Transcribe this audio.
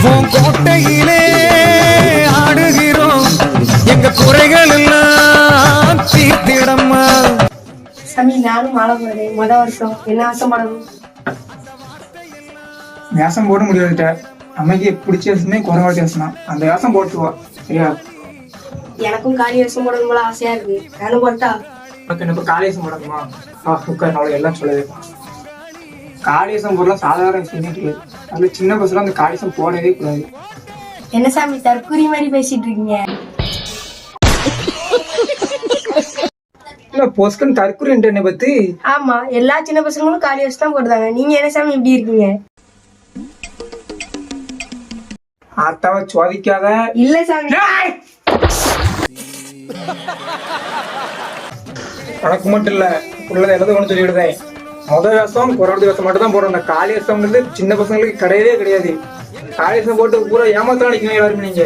உன் கோட்டையிலே ஆடுகிறோம் எங்க குறைகள் எல்லாம் தீர்த்திடம்மா. சாமி நானும் மாலை போடுறேன். வருஷம் என்ன ஆசை பண்ணணும்? வேஷம் போட முடியாதுட்ட. அம்மைக்கு பிடிச்ச வேஷமே குறைவாட்டி வேஷம். அந்த வேஷம் போட்டுவா சரியா? எனக்கும் காளி வேஷம் போடணும் போல ஆசையா இருக்கு. நானும் போட்டா? உனக்கு என்ன காளி வேஷம் போடணுமா? உட்கார், அவளுக்கு எல்லாம் சொல்லுது. காளி வேஷம் போடலாம் சாதாரண விஷயமே கிடையாது. அதுல சின்ன பசங்க அந்த காளி வேஷம் போடவே கூடாது. என்ன சாமி தற்கூரி மாதிரி பேசிட்டு இருக்கீங்க? இல்ல பொஸ்கன் தற்கொலை என்ன பத்தி? ஆமா, எல்லா சின்ன பசங்களும் காளி வேஷம் தான் போடுறாங்க. நீங்க என்ன சாமி இப்படி இருக்கீங்க? ஆத்தாவை சோதிக்காத. இல்ல சாமி. உனக்கு மட்டும் இல்ல, உள்ளதை எழுத ஒன்று சொல்லிவிடுதேன். வேஷம் குறைவாட்டி வேஷம் மட்டும் தான் போடுறோம். அந்த காளி வேஷம்ன்றது சின்ன பசங்களுக்கு கிடையவே கிடையாது. காளி வேஷம் போட்டு பூரா ஏமாத்தான் அடிக்கணும் எல்லாருமே நீங்க.